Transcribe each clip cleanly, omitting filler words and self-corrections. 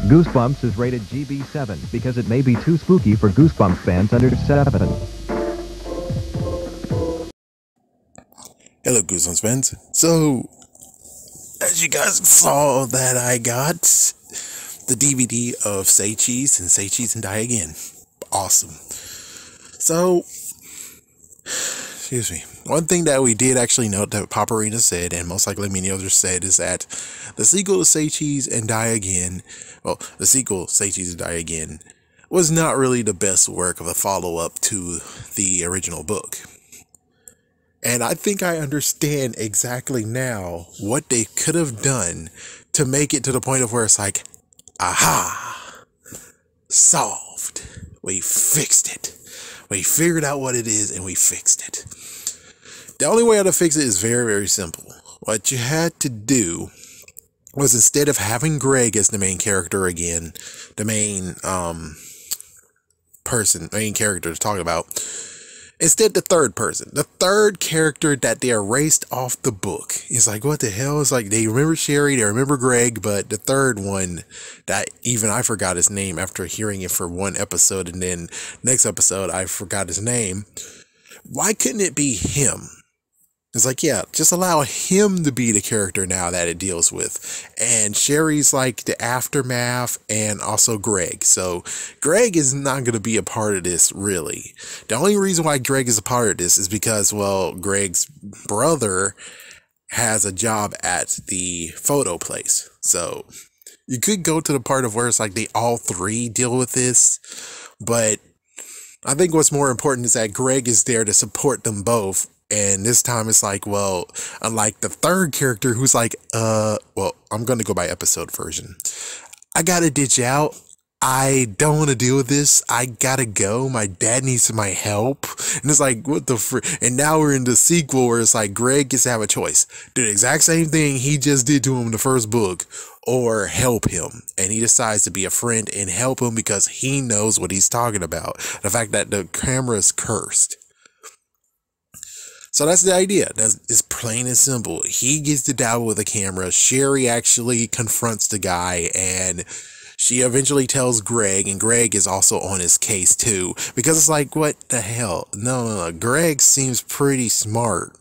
Goosebumps is rated GB7 because it may be too spooky for Goosebumps fans under 7. Hello, Goosebumps fans. So, as you guys saw that I got the DVD of Say Cheese and Say Cheese and Die Again. Awesome. So, excuse me. One thing that we did actually note that Paparina said, and most likely many others said, is that the sequel to Say Cheese and Die Again, well, the sequel, Say Cheese and Die Again, was not really the best work of a follow-up to the original book. And I think I understand exactly now what they could have done to make it to the point of where it's like, aha, solved. We fixed it. We figured out what it is and we fixed it. The only way how to fix it is very, very simple. What you had to do was, instead of having Greg as the main character again, the main main character to talk about, instead the third person, the third character that they erased off the book. It's like, what the hell? It's like they remember Sherry, they remember Greg, but the third one, that even I forgot his name after hearing it for one episode, and then next episode I forgot his name. Why couldn't it be him? It's like, yeah, just allow him to be the character now that it deals with. And Sherry's like the aftermath, and also Greg. So Greg is not going to be a part of this, really. The only reason why Greg is a part of this is because, well, Greg's brother has a job at the photo place. So you could go to the part of where it's like they all three deal with this. But I think what's more important is that Greg is there to support them both. And this time it's like, well, unlike the third character who's like, well, I'm going to go by episode version. I got to ditch out. I don't want to deal with this. I got to go. My dad needs my help. And it's like, what the frick? And now we're in the sequel where it's like Greg gets to have a choice. Do the exact same thing he just did to him in the first book, or help him. And he decides to be a friend and help him because he knows what he's talking about. The fact that the camera is cursed. So that's the idea. It's plain and simple. He gets to dabble with the camera. Sherry actually confronts the guy, and she eventually tells Greg, and Greg is also on his case too, because it's like, what the hell? No. Greg seems pretty smart.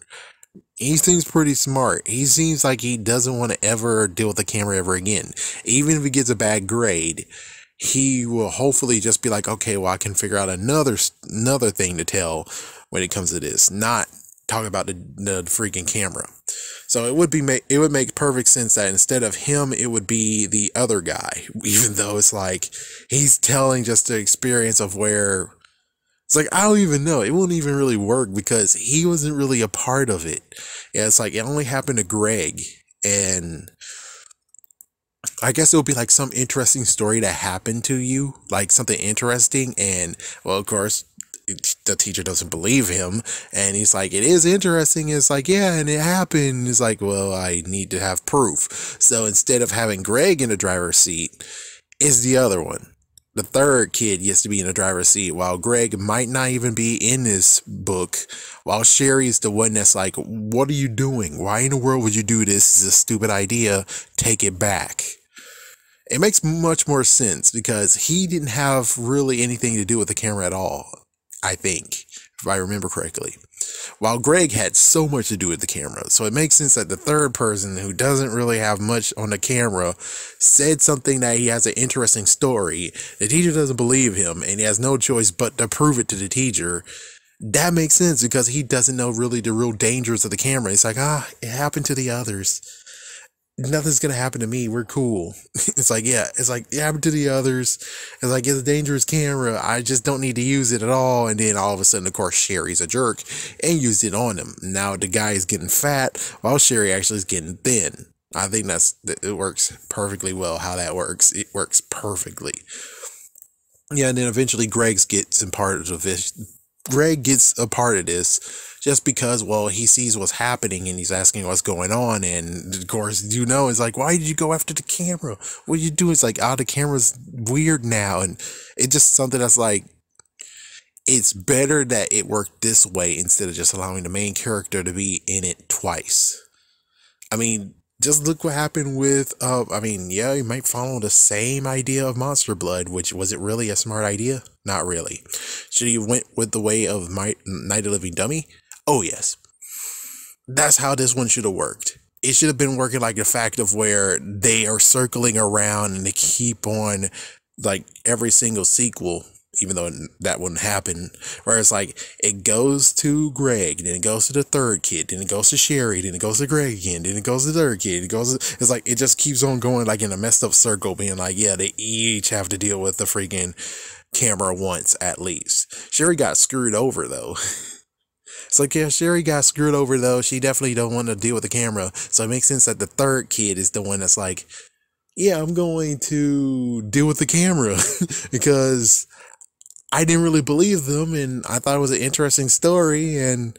He seems pretty smart. He seems like he doesn't want to ever deal with the camera ever again. Even if he gets a bad grade, he will hopefully just be like, okay, well, I can figure out another thing to tell when it comes to this, not talk about the freaking camera. So it would make perfect sense that instead of him, it would be the other guy, even though it's like he's telling just the experience of where it's like, I don't even know. It won't even really work because he wasn't really a part of it. Yeah, it's like it only happened to Greg, and I guess it would be like some interesting story that happened to you, like something interesting, and well, of course, the teacher doesn't believe him, and he's like, it is interesting. It's like, yeah, and it happened. It's like, well, I need to have proof. So instead of having Greg in the driver's seat, it's the other one. The third kid gets to be in the driver's seat, while Greg might not even be in this book, while Sherry's the one that's like, what are you doing? Why in the world would you do this? This is a stupid idea. Take it back. It makes much more sense because he didn't have really anything to do with the camera at all, I think, if I remember correctly, while Greg had so much to do with the camera. So it makes sense that the third person, who doesn't really have much on the camera, said something that he has an interesting story. The teacher doesn't believe him, and he has no choice but to prove it to the teacher. That makes sense because he doesn't know really the real dangers of the camera. It's like, it happened to the others. Nothing's gonna happen to me. We're cool. It's like, yeah, it's like it happened to the others. It's like, it's a dangerous camera. I just don't need to use it at all. And then all of a sudden, of course, Sherry's a jerk and used it on him. Now the guy is getting fat while Sherry actually is getting thin. I think it works perfectly well how that works. It works perfectly. Yeah, and then eventually Greg gets a part of this just because, well, he sees what's happening and he's asking what's going on. And of course, it's like, why did you go after the camera? What did you do? It's like, the camera's weird now. And it's just something that's like, it's better that it worked this way instead of just allowing the main character to be in it twice. I mean, Just look what happened with, I mean, yeah, you might follow the same idea of Monster Blood, which was it really a smart idea? Not really. Should he went with the way of Night of the Living Dummy? Oh, yes. That's how this one should have worked. It should have been working like the fact of where they are circling around and they keep on like every single sequel, even though that wouldn't happen. Where it's like it goes to Greg, then it goes to the third kid, then it goes to Sherry, then it goes to Greg again, then it goes to the third kid. It's like it just keeps on going like in a messed up circle, being like, yeah, they each have to deal with the freaking camera once at least. Sherry got screwed over though. It's like, yeah, Sherry got screwed over though. She definitely don't want to deal with the camera. So it makes sense that the third kid is the one that's like, yeah, I'm going to deal with the camera because I didn't really believe them and I thought it was an interesting story and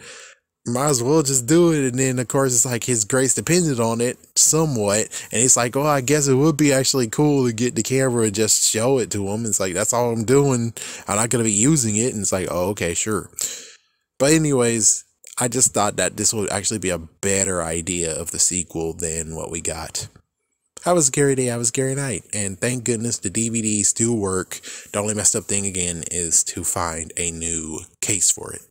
might as well just do it. And then of course it's like his grace depended on it somewhat. And it's like, oh, I guess it would be actually cool to get the camera and just show it to him. It's like, that's all I'm doing. I'm not going to be using it. And it's like, oh, okay, sure. But anyways, I just thought that this would actually be a better idea of the sequel than what we got. Have a scary day, have a scary night. And thank goodness the DVDs still work. The only messed up thing again is to find a new case for it.